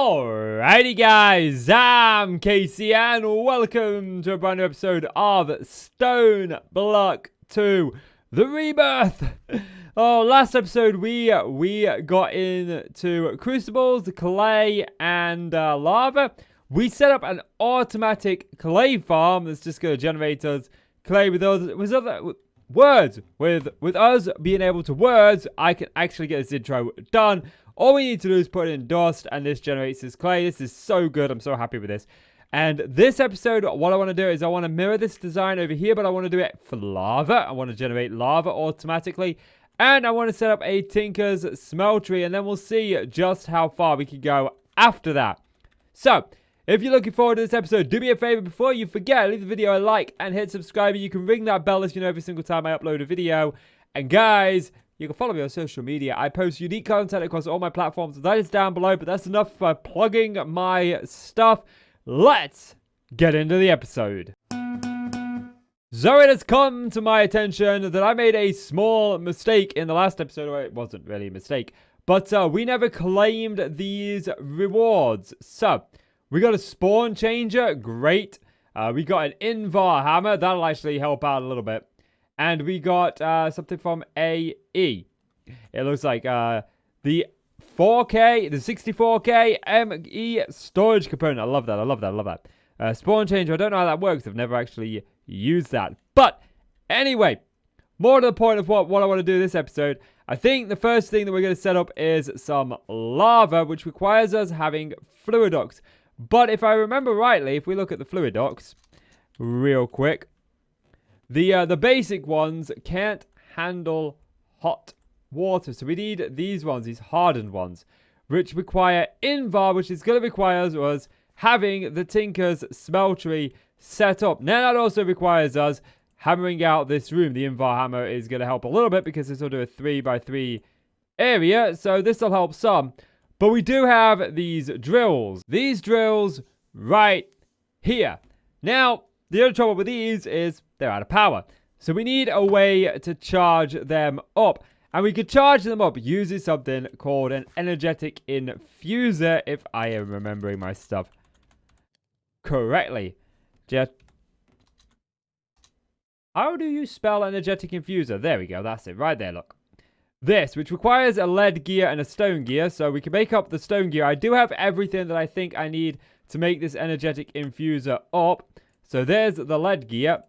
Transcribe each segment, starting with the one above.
Alrighty guys, I'm Casey and welcome to a brand new episode of Stone Block 2, The Rebirth. Last episode we got into crucibles, clay and lava. We set up an automatic clay farm that's just going to generate us clay with other words. With us being able to words, I can actually get this intro done. All we need to do is put in dust, and this generates this clay. This is so good. I'm so happy with this. And this episode, what I want to do is I want to mirror this design over here, but I want to do it for lava. I want to generate lava automatically. And I want to set up a Tinker's Smeltery, and then we'll see just how far we can go after that. So, if you're looking forward to this episode, do me a favor before you forget, leave the video a like and hit subscribe. You can ring that bell so you know every single time I upload a video. And guys, you can follow me on social media. I post unique content across all my platforms. That is down below, but that's enough for plugging my stuff. Let's get into the episode. So it has come to my attention that I made a small mistake in the last episode. Well, it wasn't really a mistake, but we never claimed these rewards. So we got a spawn changer. Great. We got an invar hammer. That'll actually help out a little bit. And we got something from AE. It looks like the 4K, the 64K ME storage component. I love that. I love that. I love that. Spawn changer. I don't know how that works. I've never actually used that. But anyway, more to the point of what I want to do this episode. I think the first thing that we're going to set up is some lava, which requires us having fluidox. But if I remember rightly, if we look at the fluidox real quick, the basic ones can't handle hot water. So we need these ones, these hardened ones, which require invar, which is going to require us having the Tinker's Smeltery set up. Now that also requires us hammering out this room. The invar hammer is going to help a little bit because this will do a 3x3 area. So this will help some. But we do have these drills. These drills right here. Now, the only trouble with these is they're out of power. So we need a way to charge them up. And we could charge them up using something called an energetic infuser, if I am remembering my stuff correctly. How do you spell energetic infuser? There we go. That's it. Right there, look. This, which requires a lead gear and a stone gear. So we can make up the stone gear. I do have everything that I think I need to make this energetic infuser up. So there's the lead gear.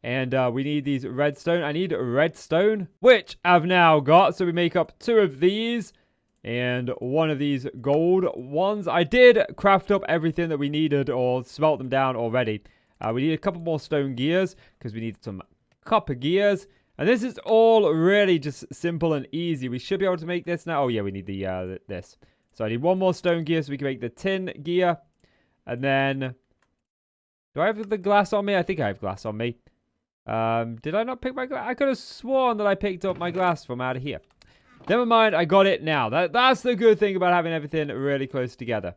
And we need these redstone. I need redstone, which I've now got. So we make up 2 of these and 1 of these gold ones. I did craft up everything that we needed or smelt them down already. We need a couple more stone gears because we need some copper gears. And this is all really just simple and easy. We should be able to make this now. Oh, yeah, we need the this. So I need 1 more stone gear so we can make the tin gear. And then, do I have the glass on me? I think I have glass on me. Did I not pick my glass? I could have sworn that I picked up my glass from out of here. Never mind, I got it now. That's the good thing about having everything really close together.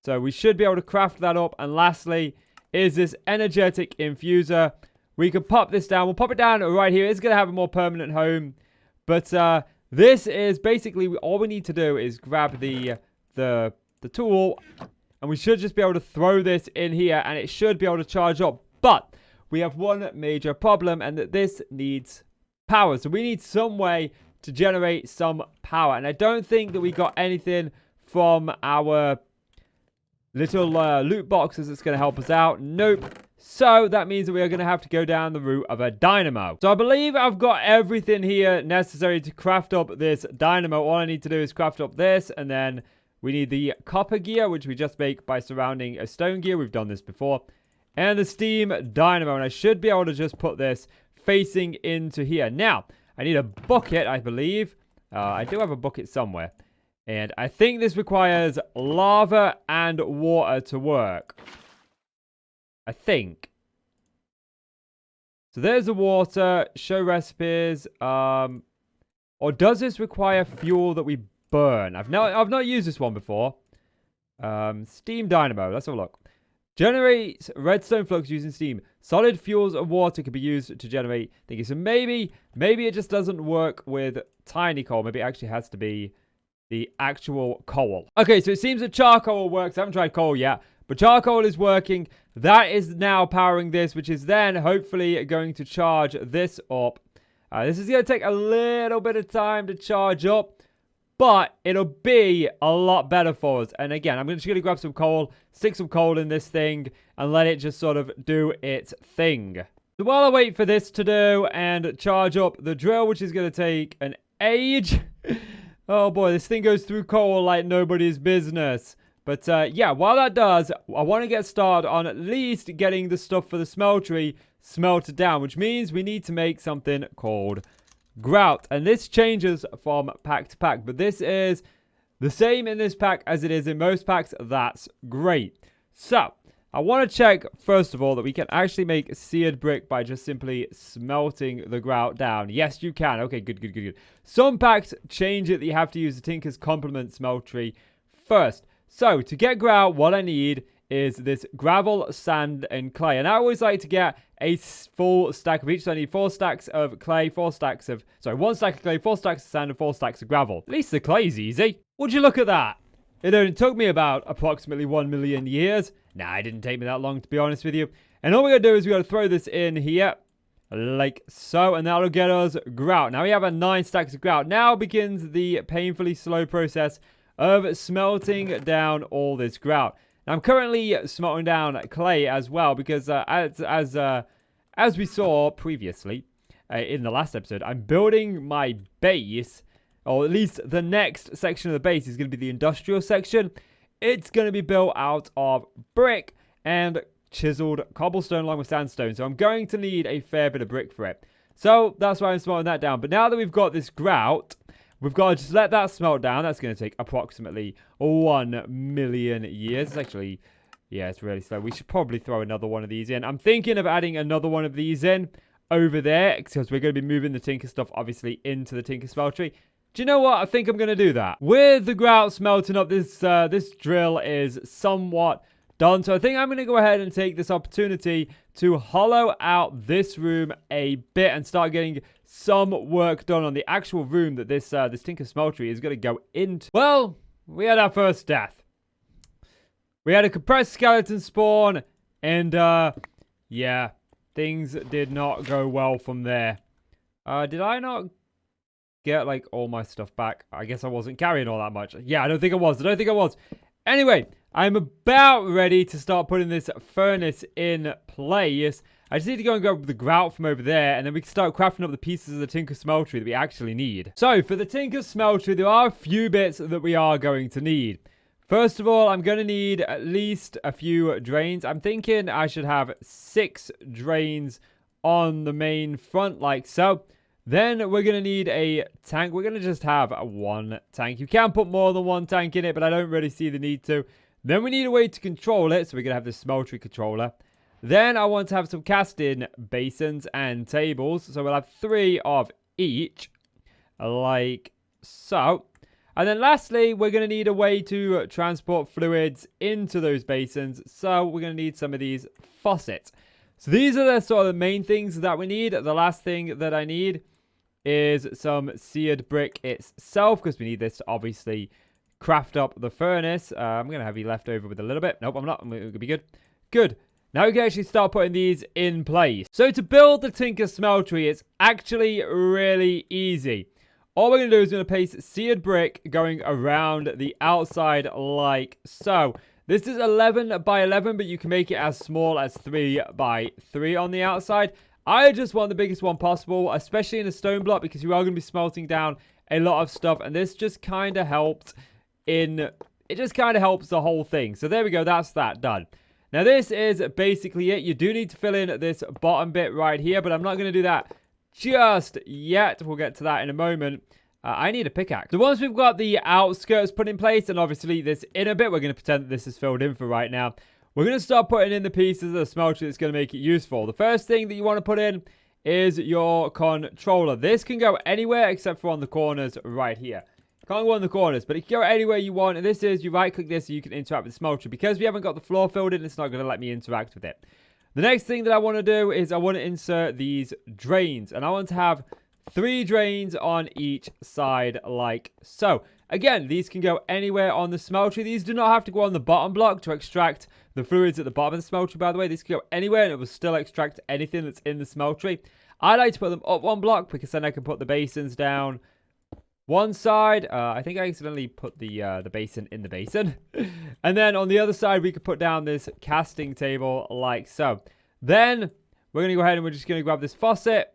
So we should be able to craft that up. And lastly, is this energetic infuser. We can pop this down. We'll pop it down right here. It's going to have a more permanent home. But this is basically all we need to do is grab the tool. And we should just be able to throw this in here. And it should be able to charge up. But we have one major problem. And that this needs power. So we need some way to generate some power. And I don't think that we got anything from our little loot boxes that's going to help us out. Nope. So that means that we are going to have to go down the route of a dynamo. So I believe I've got everything here necessary to craft up this dynamo. All I need to do is craft up this, and then we need the copper gear, which we just make by surrounding a stone gear. We've done this before. And the steam dynamo. And I should be able to just put this facing into here. Now, I need a bucket, I believe. I do have a bucket somewhere. And I think this requires lava and water to work. I think. So there's the water. Show recipes. Or does this require fuel that we burn? I've not used this one before. Steam dynamo. Let's have a look. Generates redstone flux using steam. Solid fuels and water can be used to generate thingy. So maybe it just doesn't work with tiny coal. Maybe it actually has to be the actual coal. Okay, so it seems that charcoal works. I haven't tried coal yet, but charcoal is working. That is now powering this, which is then hopefully going to charge this up. This is going to take a little bit of time to charge up, but it'll be a lot better for us. And again, I'm just going to grab some coal, stick some coal in this thing, and let it just sort of do its thing. So while I wait for this to do and charge up the drill, which is going to take an age. Oh boy, this thing goes through coal like nobody's business. But yeah, while that does, I want to get started on at least getting the stuff for the smeltery smelted down, which means we need to make something called grout. And this changes from pack to pack, but this is the same in this pack as it is in most packs. That's great. So I want to check, first of all, that we can actually make seared brick by just simply smelting the grout down. Yes, you can. Okay, good. Some packs change it that you have to use the Tinker's Complement Smeltery first. So, to get grout, what I need is this gravel, sand, and clay. And I always like to get a full stack of each. So I need 4 stacks of clay, 1 stack of clay, 4 stacks of sand, and 4 stacks of gravel. At least the clay's easy. Would you look at that? It only took me about approximately 1 million years. Nah, it didn't take me that long, to be honest with you. And all we gotta do is we gotta throw this in here, like so, and that'll get us grout. Now we have 9 stacks of grout. Now begins the painfully slow process of smelting down all this grout. Now, I'm currently smelting down clay as well because as we saw previously in the last episode, I'm building my base, or at least the next section of the base is going to be the industrial section. It's going to be built out of brick and chiseled cobblestone along with sandstone. So I'm going to need a fair bit of brick for it. So that's why I'm smelting that down. But now that we've got this grout, we've got to just let that smelt down. That's going to take approximately 1 million years. It's actually, yeah, it's really slow. We should probably throw another one of these in. I'm thinking of adding another one of these in over there because we're going to be moving the Tinker stuff, obviously, into the Tinker Smeltery. Do you know what? I think I'm going to do that. With the grout smelting up, this drill is somewhat done. So I think I'm going to go ahead and take this opportunity to hollow out this room a bit and start getting some work done on the actual room that this Tinker Smeltery is going to go into. Well, we had our first death. We had a compressed skeleton spawn, and yeah, things did not go well from there. Did I not get like all my stuff back? I guess I wasn't carrying all that much. Yeah, I don't think I was. Anyway, I'm about ready to start putting this furnace in place. I just need to go and grab the grout from over there, and then we can start crafting up the pieces of the Tinker Smeltery that we actually need. So, for the Tinker Smeltery, there are a few bits that we are going to need. First of all, I'm going to need at least a few drains. I'm thinking I should have 6 drains on the main front, like so. Then we're going to need a tank. We're going to just have 1 tank. You can put more than 1 tank in it, but I don't really see the need to. Then we need a way to control it, so we're going to have the smeltery controller. Then I want to have some casting basins and tables. So we'll have 3 of each, like so. And then lastly, we're going to need a way to transport fluids into those basins. So we're going to need some of these faucets. So these are the sort of the main things that we need. The last thing that I need is some seared brick itself, because we need this to obviously craft up the furnace. I'm going to have you left over with a little bit. Nope, I'm not. I'm going to be good. Good. Now we can actually start putting these in place. So to build the Tinker Smeltery, it's actually really easy. All we're going to do is we're going to place seared brick going around the outside like so. This is 11 by 11, but you can make it as small as 3 by 3 on the outside. I just want the biggest one possible, especially in a stone block, because you are going to be smelting down a lot of stuff. And this just kind of helped it just kind of helps the whole thing. So there we go. That's that done. Now this is basically it. You do need to fill in this bottom bit right here, but I'm not going to do that just yet. We'll get to that in a moment. I need a pickaxe. So once we've got the outskirts put in place, and obviously this inner bit, we're going to pretend that this is filled in for right now. We're going to start putting in the pieces of the smelter that's going to make it useful. The first thing that you want to put in is your controller. This can go anywhere except for on the corners right here. Can't go on the corners, but it can go anywhere you want. And this is, you right click this so you can interact with the smelter. Because we haven't got the floor filled in, it's not going to let me interact with it. The next thing that I want to do is I want to insert these drains. And I want to have 3 drains on each side like so. Again, these can go anywhere on the smeltery. These do not have to go on the bottom block to extract the fluids at the bottom of the smeltery, by the way. These can go anywhere and it will still extract anything that's in the smeltery. I like to put them up one block because then I can put the basins down one side. I think I accidentally put the basin in the basin. And then on the other side, we could put down this casting table like so. Then we're going to go ahead and we're just going to grab this faucet.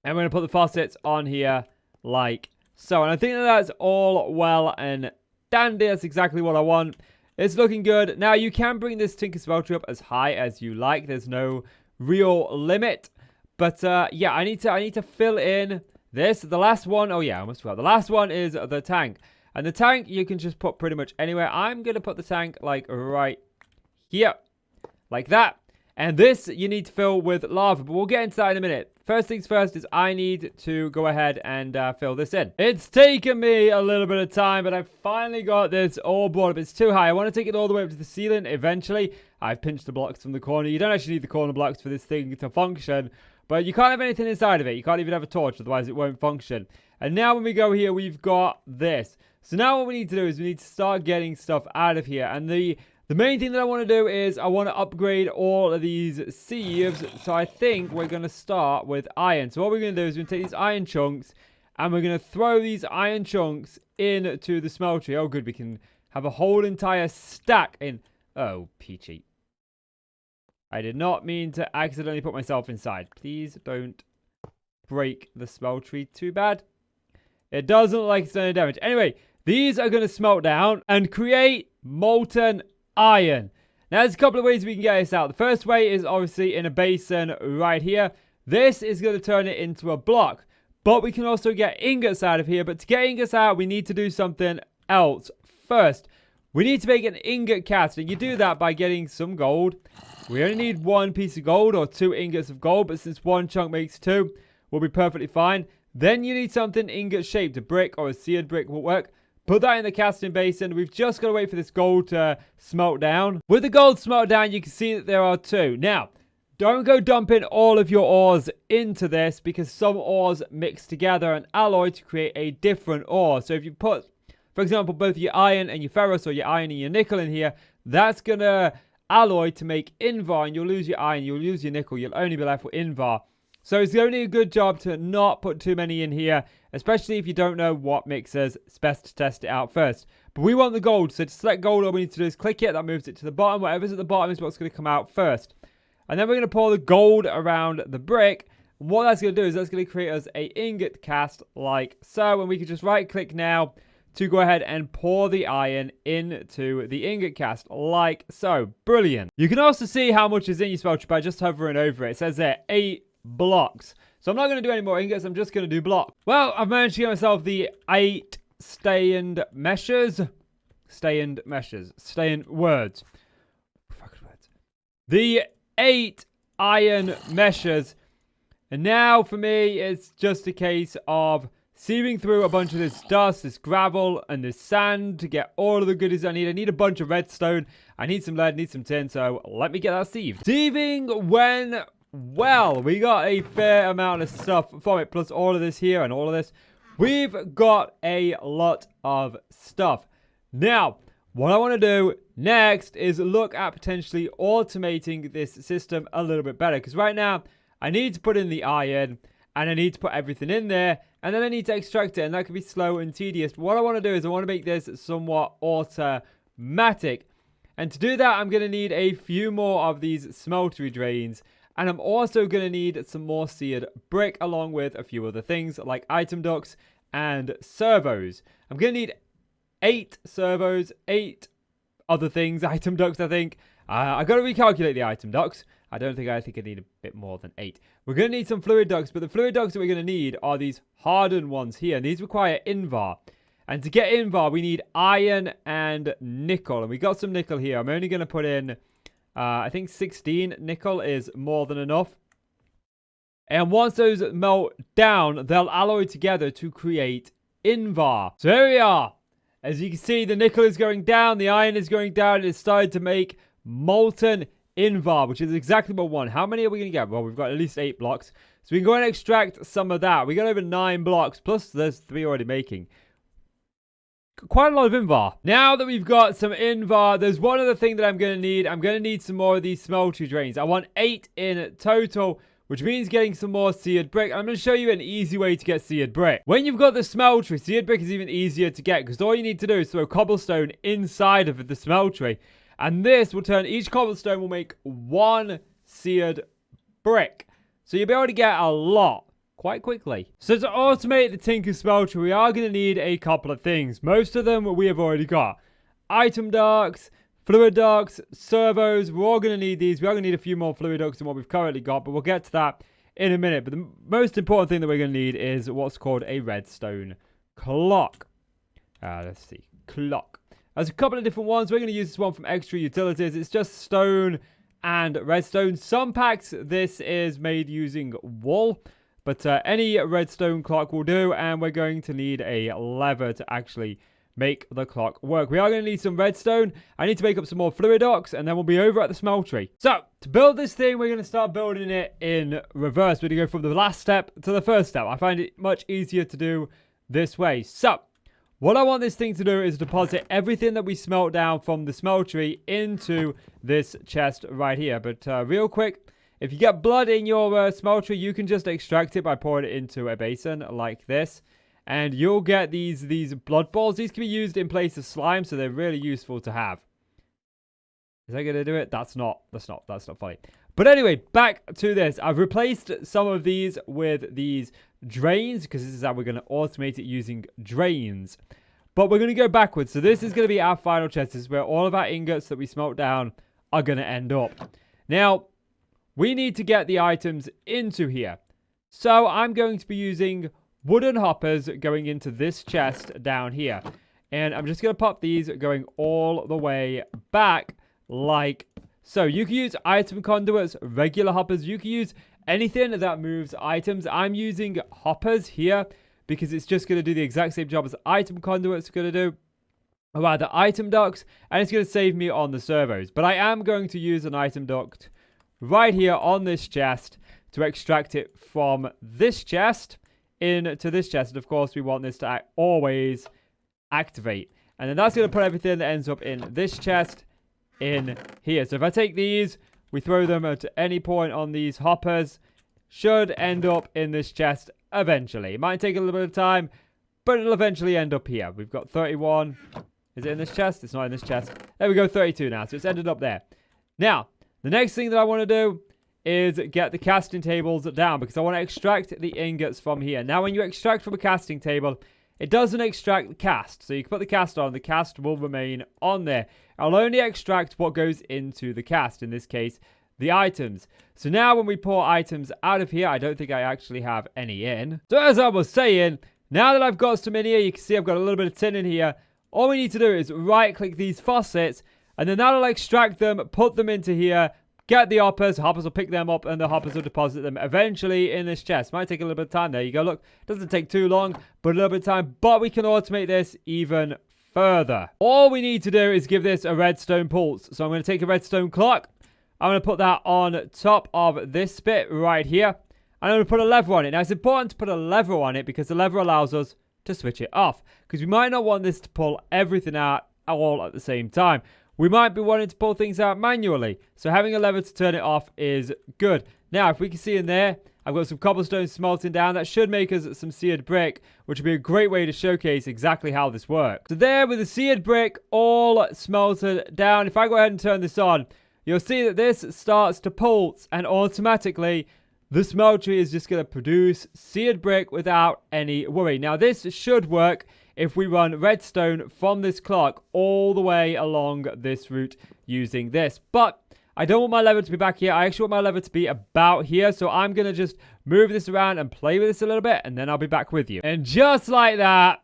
And we're going to put the faucets on here like so. And I think that's all well and dandy. That's exactly what I want. It's looking good. Now, you can bring this Tinker Smeltery up as high as you like. There's no real limit. But, yeah, I need to fill in this. The last one, oh, yeah, I must forget. The last one is the tank. And the tank, you can just put pretty much anywhere. I'm going to put the tank, like, right here. Like that. And this, you need to fill with lava. But we'll get into that in a minute. First things first is I need to go ahead and fill this in. It's taken me a little bit of time, but I've finally got this all brought up. It's too high. I want to take it all the way up to the ceiling eventually. I've pinched the blocks from the corner. You don't actually need the corner blocks for this thing to function, but you can't have anything inside of it. You can't even have a torch, otherwise it won't function. And now when we go here, we've got this. So now what we need to do is we need to start getting stuff out of here. And the main thing that I want to do is I want to upgrade all of these sieves. So I think we're going to start with iron. So what we're going to do is we're going to take these iron chunks and we're going to throw these iron chunks into the smeltery. Oh, good. We can have a whole entire stack in. Oh, peachy. I did not mean to accidentally put myself inside. Please don't break the smeltery too bad. It doesn't look like it's done any damage. Anyway, these are going to smelt down and create molten iron. Now, there's a couple of ways we can get this out. The first way is obviously in a basin right here. This is going to turn it into a block. But we can also get ingots out of here. But to get ingots out, we need to do something else first. We need to make an ingot cast. And you do that by getting some gold. We only need one piece of gold or 2 ingots of gold. But since one chunk makes 2, we'll be perfectly fine. Then you need something ingot shaped. A brick or a seared brick will work. Put that in the casting basin. We've just got to wait for this gold to smelt down. With the gold smelt down, you can see that there are 2. Now, don't go dumping all of your ores into this because some ores mix together and alloy to create a different ore. So if you put, for example, both your iron and your ferrous or your iron and your nickel in here, that's going to alloy to make invar, and you'll lose your iron, you'll lose your nickel, you'll only be left with invar. So it's only a good job to not put too many in here, especially if you don't know what mixers. It's best to test it out first. But we want the gold, so to select gold, all we need to do is click it. That moves it to the bottom. Whatever's at the bottom is what's going to come out first. And then we're going to pour the gold around the brick. And what that's going to do is that's going to create us a ingot cast like so. And we can just right click now to go ahead and pour the iron into the ingot cast like so. Brilliant. You can also see how much is in your smelter by just hovering over it. It says there 8 blocks. So I'm not going to do any more ingots. I'm just going to do blocks. Well, I've managed to get myself the 8 stained meshes. Stained meshes. Stained words. Fucking words. The 8 iron meshes. And now for me, it's just a case of sieving through a bunch of this dust, this gravel, and this sand to get all of the goodies I need. I need a bunch of redstone. I need some lead, need some tin. So let me get that sieved. Sieving when... well, we got a fair amount of stuff from it, plus all of this here and all of this. We've got a lot of stuff. Now, what I want to do next is look at potentially automating this system a little bit better. Because right now, I need to put in the iron, and I need to put everything in there, and then I need to extract it, and that can be slow and tedious. But what I want to do is I want to make this somewhat automatic. And to do that, I'm going to need a few more of these smeltery drains. And I'm also going to need some more seared brick along with a few other things like item ducts and servos. I'm going to need 8 servos, 8 other things, item ducts I think. I got to recalculate the item ducts. I think I need a bit more than 8. We're going to need some fluid ducts, but the fluid ducts that we're going to need are these hardened ones here. And these require invar. And to get invar, we need iron and nickel. And we got some nickel here. I'm only going to put in... I think 16 nickel is more than enough. And once those melt down, they'll alloy together to create invar. So here we are. As you can see, the nickel is going down, the iron is going down. It's started to make molten invar, which is exactly what we want. How many are we going to get? Well, we've got at least 8 blocks. So we can go and extract some of that. We got over 9 blocks, plus there's 3 already making. quite a lot of invar. Now that we've got some invar, there's one other thing that I'm going to need. I'm going to need some more of these smeltery drains. I want 8 in total, which means getting some more seared brick. I'm going to show you an easy way to get seared brick. When you've got the smeltery, seared brick is even easier to get because all you need to do is throw cobblestone inside of the smeltery. And this will turn, each cobblestone will make 1 seared brick. So you'll be able to get a lot quite quickly. So to automate the Tinker Smeltery, we are going to need a couple of things. Most of them we have already got. Item ducts, fluid ducts, servos. We're all going to need these. We are going to need a few more fluid ducts than what we've currently got, but we'll get to that in a minute. But the most important thing that we're going to need is what's called a redstone clock. Let's see. Clock. There's a couple of different ones. We're going to use this one from Extra Utilities. It's just stone and redstone. Some packs, this is made using wool, but any redstone clock will do, and we're going to need a lever to actually make the clock work. We are going to need some redstone. I need to make up some more fluid ducts, and then we'll be over at the smeltery. So, to build this thing, we're going to start building it in reverse. We're going to go from the last step to the first step. I find it much easier to do this way. So, what I want this thing to do is deposit everything that we smelt down from the smeltery into this chest right here. But real quick, if you get blood in your smeltery, you can just extract it by pouring it into a basin like this. And you'll get these blood balls. These can be used in place of slime, so they're really useful to have. Is that going to do it? That's not funny. But anyway, back to this. I've replaced some of these with these drains because this is how we're going to automate it using drains. But we're going to go backwards. So this is going to be our final chest. This is where all of our ingots that we smelt down are going to end up. Now, we need to get the items into here. So I'm going to be using wooden hoppers going into this chest down here. And I'm just going to pop these going all the way back like so. You can use item conduits, regular hoppers. You can use anything that moves items. I'm using hoppers here because it's just going to do the exact same job as item conduits are going to do. Or rather, item ducts. And it's going to save me on the servos. But I am going to use an item duct right here on this chest to extract it from this chest into this chest. And of course, we want this to always activate. And then that's going to put everything that ends up in this chest in here. So if I take these, we throw them at any point on these hoppers, should end up in this chest eventually. It might take a little bit of time, but it'll eventually end up here. We've got 31. Is it in this chest? It's not in this chest. There we go, 32 now. So it's ended up there. Now, the next thing that I want to do is get the casting tables down because I want to extract the ingots from here. Now, when you extract from a casting table, it doesn't extract the cast. So you can put the cast on. The cast will remain on there. I'll only extract what goes into the cast. In this case, the items. So now when we pour items out of here, I don't think I actually have any in. So as I was saying, now that I've got some in here, you can see I've got a little bit of tin in here. All we need to do is right-click these faucets, and then that'll extract them, put them into here, get the hoppers. Hoppers will pick them up, and the hoppers will deposit them eventually in this chest. Might take a little bit of time. There you go. Look, doesn't take too long, but a little bit of time. But we can automate this even further. All we need to do is give this a redstone pulse. So I'm going to take a redstone clock. I'm going to put that on top of this bit right here. And I'm going to put a lever on it. Now, it's important to put a lever on it because the lever allows us to switch it off. Because we might not want this to pull everything out all at the same time. We might be wanting to pull things out manually. So having a lever to turn it off is good. Now, if we can see in there, I've got some cobblestone smelting down. That should make us some seared brick, which would be a great way to showcase exactly how this works. So there, with the seared brick all smelted down, if I go ahead and turn this on, you'll see that this starts to pulse, and automatically the smeltery is just going to produce seared brick without any worry. Now, this should work if we run redstone from this clock all the way along this route using this. But I don't want my lever to be back here. I actually want my lever to be about here. So I'm going to just move this around and play with this a little bit, and then I'll be back with you. And just like that,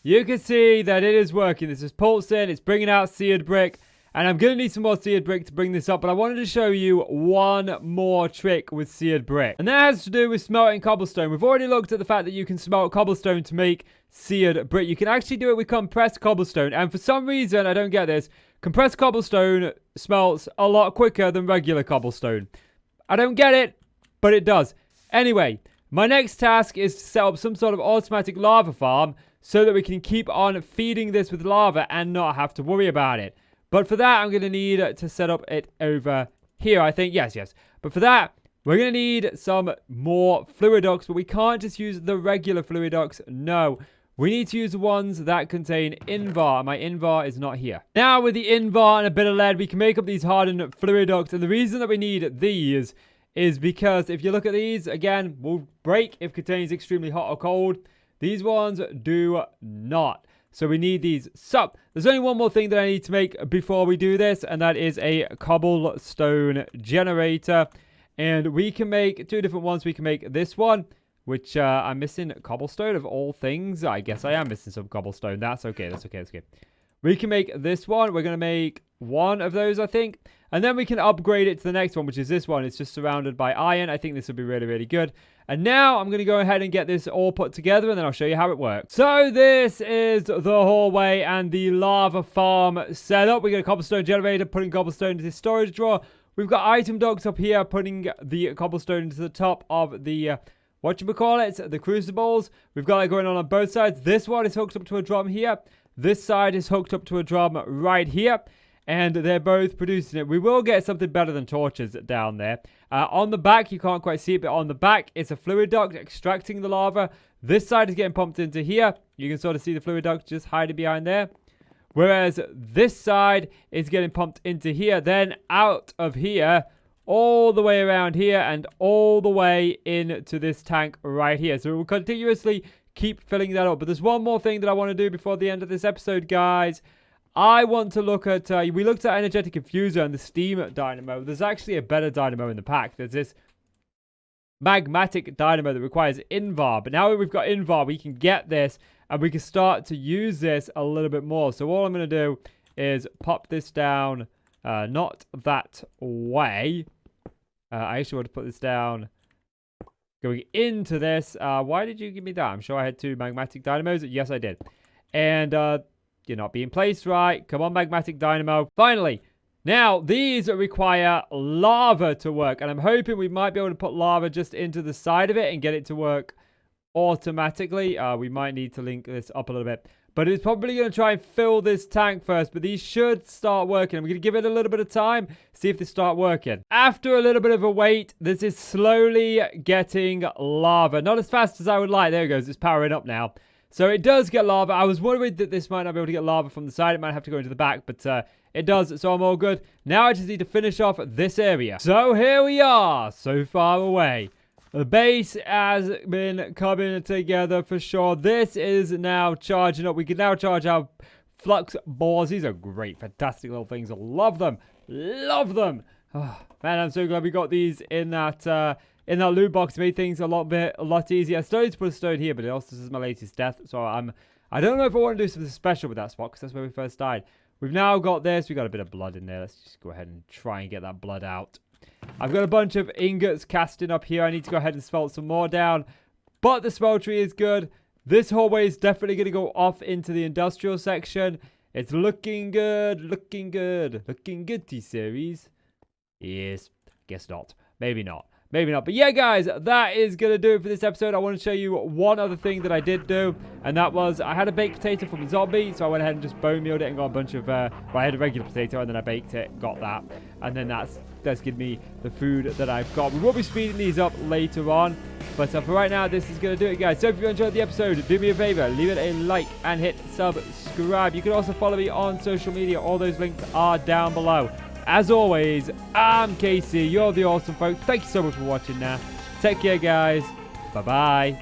you can see that it is working. This is pulsing. It's bringing out seared brick. And I'm going to need some more seared brick to bring this up. But I wanted to show you one more trick with seared brick. And that has to do with smelting cobblestone. We've already looked at the fact that you can smelt cobblestone to make seared brick. You can actually do it with compressed cobblestone. And for some reason, I don't get this, compressed cobblestone smelts a lot quicker than regular cobblestone. I don't get it, but it does. Anyway, my next task is to set up some sort of automatic lava farm so that we can keep on feeding this with lava and not have to worry about it. But for that, I'm going to need to set up it over here, I think. Yes. But for that, we're going to need some more fluid ducts, but we can't just use the regular fluid ducts. No, we need to use the ones that contain Invar. My Invar is not here. Now, with the Invar and a bit of lead, we can make up these hardened fluid ducts. And the reason that we need these is because if you look at these, again, will break if contains extremely hot or cold. These ones do not. So we need these. So, there's only one more thing that I need to make before we do this, and that is a cobblestone generator. And we can make two different ones. We can make this one, which I'm missing cobblestone of all things. I guess I am missing some cobblestone. That's okay. That's okay. We can make this one. We're going to make one of those, I think. And then we can upgrade it to the next one, which is this one. It's just surrounded by iron. I think this will be really, really good. And now I'm going to go ahead and get this all put together, and then I'll show you how it works. So this is the hallway and the lava farm setup. We got a cobblestone generator, putting cobblestone into the storage drawer. We've got item dogs up here, putting the cobblestone into the top of the, the crucibles. We've got that going on both sides. This one is hooked up to a drum here. This side is hooked up to a drum right here. And they're both producing it. We will get something better than torches down there. On the back, you can't quite see it, but on the back, it's a fluid duct extracting the lava. This side is getting pumped into here. You can sort of see the fluid duct just hiding behind there. Whereas this side is getting pumped into here, then out of here, all the way around here, and all the way into this tank right here. So we'll continuously keep filling that up. But there's one more thing that I want to do before the end of this episode, guys. I want to look at, we looked at energetic infuser and the steam dynamo. There's actually a better dynamo in the pack. There's this magmatic dynamo that requires Invar. But now that we've got Invar, we can get this and we can start to use this a little bit more. So all I'm going to do is pop this down, not that way. I actually want to put this down going into this. Why did you give me that? I'm sure I had two magmatic dynamos. Yes, I did. And, you're not being placed right. Come on, magmatic dynamo. Finally, now these require lava to work, and I'm hoping we might be able to put lava just into the side of it and get it to work automatically. We might need to link this up a little bit, but it's probably going to try and fill this tank first, but these should start working. I'm going to give it a little bit of time, see if they start working. After a little bit of a wait, this is slowly getting lava. Not as fast as I would like. There it goes. It's powering up now. So it does get lava. I was worried that this might not be able to get lava from the side. It might have to go into the back, but it does, so I'm all good. Now I just need to finish off this area. So here we are, so far away. The base has been coming together for sure. This is now charging up. We can now charge our flux bores. These are great, fantastic little things. I love them. Love them. Oh, man, I'm so glad we got these in that loot box. Made things a lot easier. I started to put a stone here, but it also says my latest death. So I don't know if I want to do something special with that spot, because that's where we first died. We've now got this. We've got a bit of blood in there. Let's just go ahead and try and get that blood out. I've got a bunch of ingots casting up here. I need to go ahead and smelt some more down. But the smeltery is good. This hallway is definitely going to go off into the industrial section. It's looking good. Looking good. Looking good, T-Series. Yes. Guess not. Maybe not. Maybe not. But yeah, guys, that is going to do it for this episode. I want to show you one other thing that I did do. And that was, I had a baked potato from a zombie. So I went ahead and just bone mealed it and got a bunch of, well, I had a regular potato and then I baked it, got that. And then that's given me the food that I've got. We will be speeding these up later on. But for right now, this is going to do it, guys. So if you enjoyed the episode, do me a favor, leave it a like and hit subscribe. You can also follow me on social media. All those links are down below. As always, I'm KC. You're the awesome folk. Thank you so much for watching now. Take care, guys. Bye-bye.